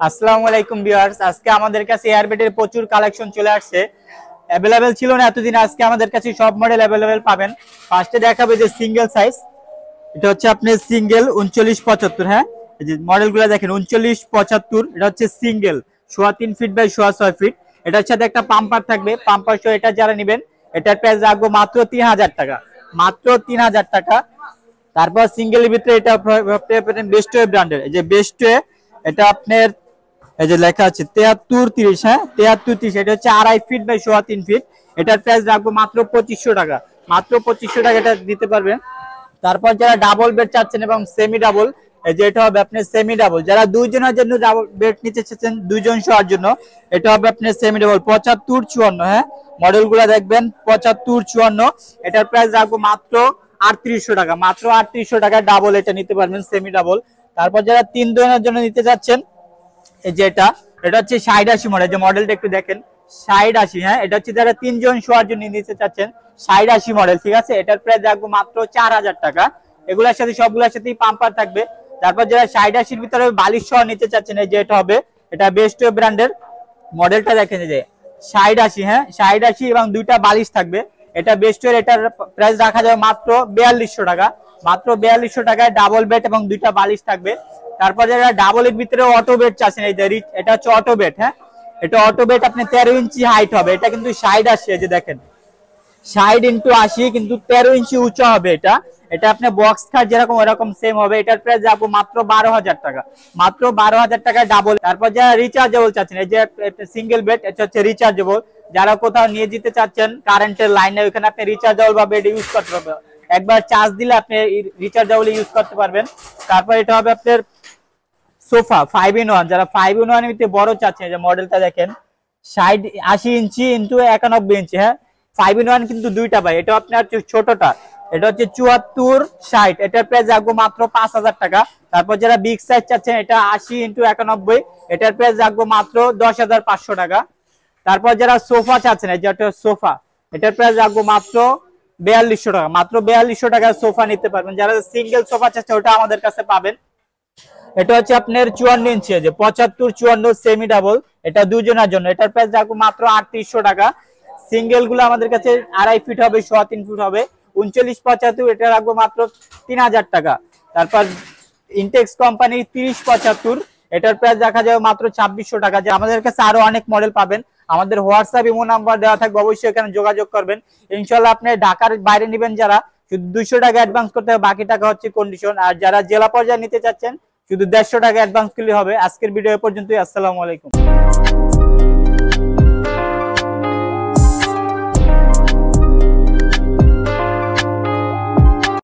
আসসালামু আলাইকুম ভিউয়ার্স, আজকে আমাদের কাছে এয়ারবেডের প্রচুর কালেকশন চলে আসছে। অ্যাভেলেবেল ছিল না এতদিন, আজকে আমাদের কাছে সব মডেল অ্যাভেলেবেল পাবেন। ফার্স্টে দেখাবে যে সিঙ্গেল সাইজ, এটা হচ্ছে আপনার সিঙ্গেল 3975। হ্যাঁ, এই যে মডেলগুলো দেখেন 3975, এটা হচ্ছে সিঙ্গেল 3.5 ফিট বাই 6.5 ফিট। এটার সাথে একটা পাম্পার থাকবে, পাম্পার সহ এটা যারা নেবেন এটার প্রাইস রাখবো মাত্র 3000 টাকা, মাত্র 3000 টাকা। তারপর সিঙ্গেলের ভিতরে এটা বেস্টওয়ে ব্র্যান্ডের, এই যে বেস্টওয়ে, এটা আপনার এই যে লেখা আছে 7330। হ্যাঁ, 7330, এটা হচ্ছে 2.5 ফিট বাই 3.5 ফিট। এটার প্রাইস রাখবো মাত্র 2500 টাকা, মাত্র 2500 টাকা এটা দিতে পারবেন। তারপর যারা ডাবল বেড চাচ্ছেন এবং সেমি ডাবল, এই যে এটা হবে আপনার সেমি ডাবল, যারা দুইজনের জন্য ডাবল বেড নিতে চাচ্ছেন, দুইজন শোয়ার জন্য, এটা হবে আপনার সেমি ডাবল 7554। হ্যাঁ, মডেলগুলো দেখবেন 7554। এটার প্রাইস রাখবো মাত্র 3800 টাকা, মাত্র 3800 টাকা ডাবল এটা নিতে পারবেন, সেমি ডাবল। তারপর যারা 3 জনের জন্য নিতে চাচ্ছেন, এই যে এটা হচ্ছে 6080 মডেল, যে মডেলটা একটু দেখেন 6080। হ্যাঁ, এটা হচ্ছে যারা 3 জন শোয়ার জন্য নিতে চাচ্ছেন 6080 মডেল, ঠিক আছে। এটার প্রাইস রাখবো মাত্র 4000 টাকা। এগুলোর সাথে সবগুলোর সাথেই পাম্পার থাকবে। তারপর যারা 6080-র ভিতরে বালিশ সহ নিতে চাচ্ছেন, এই যে এটা হবে, এটা বেস্টওয়ে ব্র্যান্ডের মডেলটা দেখেন, এই যে 6080। হ্যাঁ, 6080 এবং দুইটা বালিশ থাকবে, এটা বেস্টওয়ের। এটার প্রাইস রাখা যাবে মাত্র 4200 টাকা, মাত্র 4200 টাকায় ডাবল বেড এবং দুইটা বালিশ থাকবে। তারপর যারা ডাবলের ভিতরে অটো বেড চাচ্ছেন, এই যে এটা হচ্ছে অটো বেড। হ্যাঁ, এটা অটো বেড, আপনি 13 ইঞ্চি হাইট হবে, এটা কিন্তু 6080, এই যে দেখেন 60x80, কিন্তু 13 ইঞ্চি উঁচা হবে এটা। এটা আপনি বক্স খাট যেরকম ওরকম সেম হবে। এটার প্রাইস যাবো মাত্র 12000 টাকা, মাত্র 12000 টাকা ডাবল। তারপর যারা রিচার্জেবল চাচ্ছেন, এই যে সিঙ্গেল বেড, এটা হচ্ছে রিচার্জেবল, যারা কোথাও নিয়ে যেতে চাচ্ছেন কারেন্টের লাইনে, ওখানে আপনি রিচার্জেবল বা বেড ইউজ করতে পারবেন, একবার চার্জ দিলে আপনি রিচার্জেবল ইউজ করতে পারবেন। তারপর এটা হবে আপনার সোফা 5in1, যারা 5in1 এর বড় চাচ্ছেন, যে মডেলটা দেখেন 60 ইঞ্চি ইন্টু 91 ইঞ্চি। হ্যাঁ, 5in1 কিন্তু দুইটা ভাই, এটা আপনার ছোটটা, এটা হচ্ছে 7460, এটার প্রাইস রাখবো মাত্র 5000 টাকা। তারপর যারা বিগ সাইজ চাচ্ছেন, এটা 80x91, এটার প্রাইস রাখবো মাত্র 10500 টাকা। তারপর যারা সোফা চাচ্ছেন, এই যে সোফা, এটার প্রাইস রাখবো মাত্র 4200 টাকা, মাত্র 4200 টাকার সোফা নিতে পারবেন। যারা সিঙ্গেল সোফা চাচ্ছেন, ওটা আমাদের কাছে পাবেন। এটা হচ্ছে আপনার 54 ইঞ্চি, যে 7554 সেমি ডাবল, এটা দুজনের জন্য, এটার প্রাইস রাখবো মাত্র 3800 টাকা। সিঙ্গেল গুলো আমাদের কাছে 2.5 ফিট হবে, 3.5 ফিট হবে, 3975, এটা রাখবো মাত্র 3000 টাকা। তারপর ইনটেক্স কোম্পানি 3075, এটার প্রাইস রাখা যাবে মাত্র 2600 টাকা। যে আমাদের কাছে আরো অনেক মডেল পাবেন, আমাদের হোয়াটসঅ্যাপ ইমো নাম্বার দেওয়া থাকবে, অবশ্যই এখানে যোগাযোগ করবেন। ইনশাআল্লাহ আপনি ঢাকার বাইরে নেবেন যারা, শুধু 200 টাকা অ্যাডভান্স করতে হবে, বাকি টাকা হচ্ছে কন্ডিশন। আর যারা জেলা পর্যায়ে নিতে চাচ্ছেন, শুধু 150 টাকা অ্যাডভান্স করলে হবে। আজকের ভিডিও এ পর্যন্তই। আসসালামু আলাইকুম।